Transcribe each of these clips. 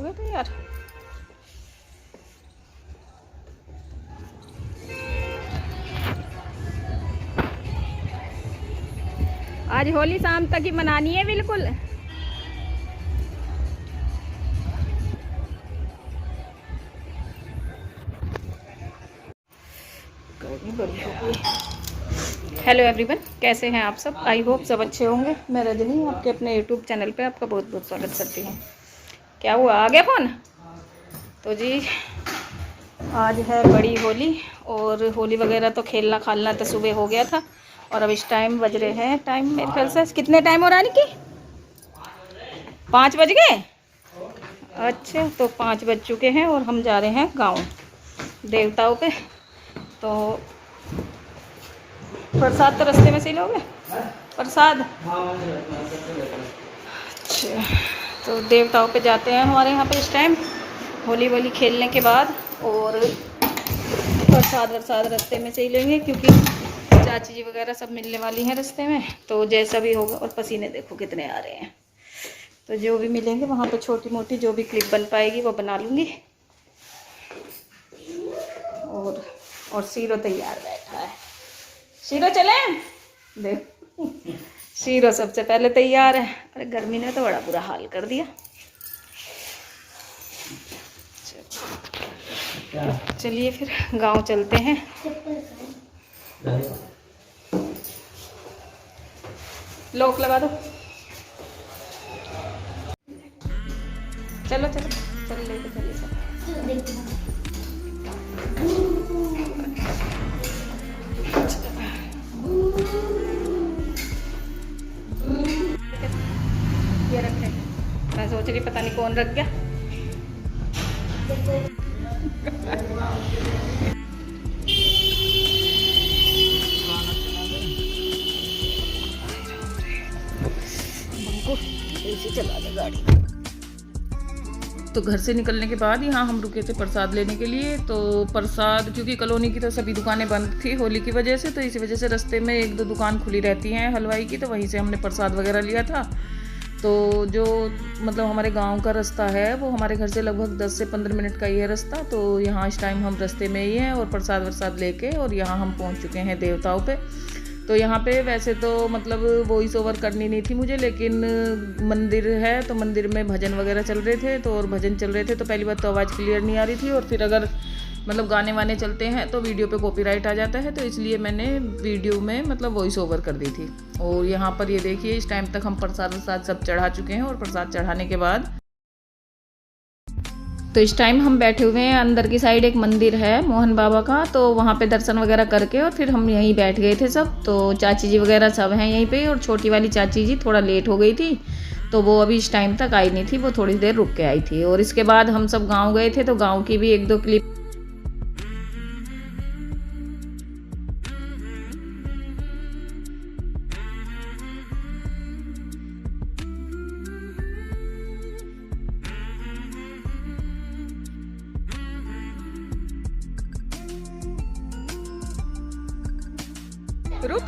गए तैयार? आज होली शाम तक ही मनानी है बिल्कुल। गर्मी बड़ी हो गई। हेलो एवरीवन, कैसे हैं आप सब? आई होप सब अच्छे होंगे। मैं रजनी आपके अपने यूट्यूब चैनल पे आपका बहुत बहुत स्वागत करती हूँ। क्या हुआ, आ गया फोन? तो जी आज है बड़ी होली और होली वगैरह तो खेलना खालना तो सुबह हो गया था और अब इस टाइम बज रहे हैं, टाइम मेरे ख्याल से कितने टाइम हो रहा है कि 5 बज गए। अच्छा, तो 5 बज चुके हैं और हम जा रहे हैं गांव देवताओं पे। तो प्रसाद तो रास्ते में से ही लोगे प्रसाद। अच्छा, तो देवताओं पे जाते हैं हमारे यहाँ पे इस टाइम होली वोली खेलने के बाद, और प्रसाद वरसाद रास्ते में से ही लेंगे क्योंकि चाची जी वगैरह सब मिलने वाली हैं रास्ते में। तो जैसा भी होगा, और पसीने देखो कितने आ रहे हैं, तो जो भी मिलेंगे वहाँ पे छोटी मोटी जो भी क्लिप बन पाएगी वो बना लूँगी। और शीरो तैयार बैठा है। शीरो चले देख, शीरो सबसे पहले तैयार है। अरे गर्मी ने तो बड़ा बुरा हाल कर दिया। चलिए फिर गांव चलते हैं। लॉक लगा दो। चलो चलो चल लेके चलिए सब। ये रखे, मैं सोच रही पता नहीं कौन रख गया। ऐसे चला दे गाड़ी। तो घर से निकलने के बाद यहाँ हम रुके थे प्रसाद लेने के लिए। तो प्रसाद, क्योंकि कॉलोनी की तो सभी दुकानें बंद थी होली की वजह से, तो इसी वजह से रास्ते में 1-2 दुकान खुली रहती हैं हलवाई की, तो वहीं से हमने प्रसाद वगैरह लिया था। तो जो मतलब हमारे गांव का रास्ता है वो हमारे घर से लगभग 10 से 15 मिनट का ही है रास्ता। तो यहाँ इस टाइम हम रास्ते में ही हैं और प्रसाद वरसाद लेके, और यहाँ हम पहुँच चुके हैं देवताओं पे। तो यहाँ पे वैसे तो मतलब वॉइस ओवर करनी नहीं थी मुझे, लेकिन मंदिर है तो मंदिर में भजन वगैरह चल रहे थे, तो और भजन चल रहे थे तो पहली बात तो आवाज़ क्लियर नहीं आ रही थी, और फिर अगर मतलब गाने वाने चलते हैं तो वीडियो पे कॉपीराइट आ जाता है, तो इसलिए मैंने वीडियो में मतलब वॉइस ओवर कर दी थी। और यहाँ पर ये देखिए इस टाइम तक हम प्रसाद वरसाद सब चढ़ा चुके हैं, और प्रसाद चढ़ाने के बाद तो इस टाइम हम बैठे हुए हैं अंदर की साइड, एक मंदिर है मोहन बाबा का, तो वहाँ पे दर्शन वगैरह करके और फिर हम यहीं बैठ गए थे सब। तो चाची जी वगैरह सब हैं यहीं पे, और छोटी वाली चाची जी थोड़ा लेट हो गई थी तो वो अभी इस टाइम तक आई नहीं थी, वो थोड़ी देर रुक के आई थी। और इसके बाद हम सब गाँव गए थे, तो गाँव की भी 1-2 क्लिप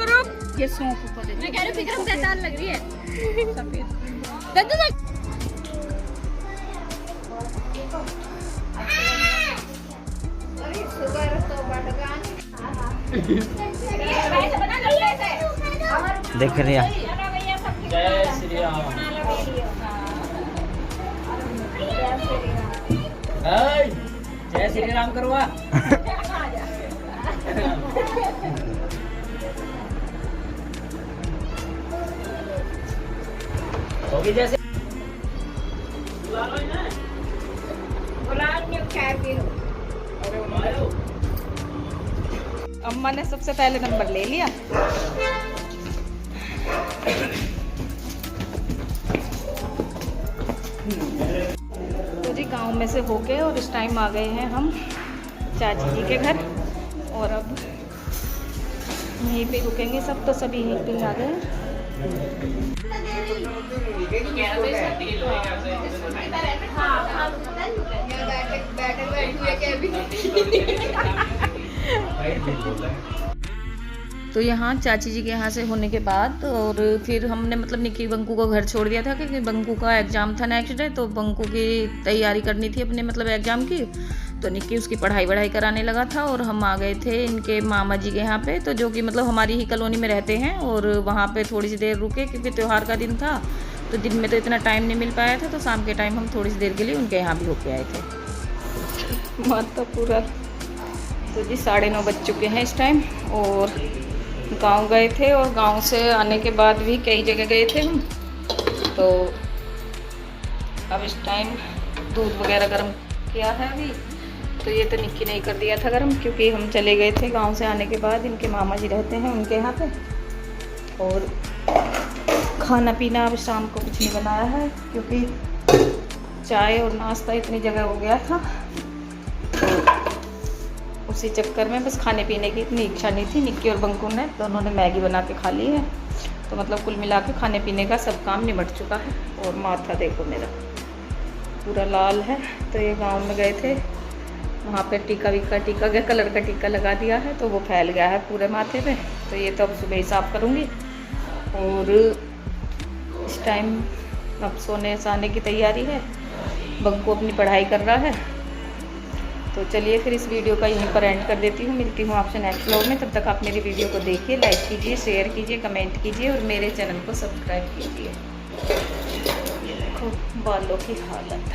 रुक ये सौंफ ऊपर दे। मैं कह रही विक्रम शैतान लग रही है सफेद। देख रहे हैं। जय श्री राम। जय श्री राम करवा। होगी जैसे अम्मा ने सबसे पहले नंबर ले लिया। तो जी गांव में से होके और इस टाइम आ गए हैं हम चाची जी के घर, और अब यहीं पे रुकेंगे सब, तो सभी यहीं पे आ गए। तो यहाँ चाची जी के यहाँ से होने के बाद और फिर हमने मतलब निक्की बंकू को घर छोड़ दिया था क्योंकि बंकू का एग्ज़ाम था नेक्स्ट डे, तो बंकू की तैयारी करनी थी अपने मतलब एग्ज़ाम की। तो निक्की उसकी पढ़ाई कराने लगा था और हम आ गए थे इनके मामा जी के यहाँ पे, तो जो कि मतलब हमारी ही कॉलोनी में रहते हैं। और वहाँ पे थोड़ी सी देर रुके क्योंकि त्यौहार का दिन था, तो दिन में तो इतना टाइम नहीं मिल पाया था, तो शाम के टाइम हम थोड़ी सी देर के लिए उनके यहाँ भी होके आए थे। माता पूरा तो जी 9:30 बज चुके हैं इस टाइम, और गांव गए थे और गांव से आने के बाद भी कई जगह गए थे हम। तो अब इस टाइम दूध वगैरह गर्म किया है अभी, तो ये तो निक्की ने ही कर दिया था गर्म, क्योंकि हम चले गए थे गांव से आने के बाद, इनके मामा जी रहते हैं उनके यहाँ पे। और खाना पीना अब शाम को कुछ नहीं बनाया है क्योंकि चाय और नाश्ता इतनी जगह हो गया था, तो उसी चक्कर में बस खाने पीने की इतनी इच्छा नहीं थी। निक्की और बंकू ने दोनों ने मैगी बना के खा ली है, तो मतलब कुल मिला के खाने पीने का सब काम निपट चुका है। और माथा देखो मेरा पूरा लाल है। तो ये गांव में गए थे, वहाँ पे टीका गया कलर का टीका लगा दिया है, तो वो फैल गया है पूरे माथे पे। तो ये तो अब सुबह ही साफ़ करूँगी। और इस टाइम अब सोने की तैयारी है, बंकू अपनी पढ़ाई कर रहा है। तो चलिए फिर इस वीडियो का यहीं पर एंड कर देती हूँ। मिलती हूँ आपसे नेक्स्ट व्लॉग में। तब तक आप मेरी वीडियो को देखिए, लाइक कीजिए, शेयर कीजिए, कमेंट कीजिए और मेरे चैनल को सब्सक्राइब कीजिए। ये देखो बालों की हालत।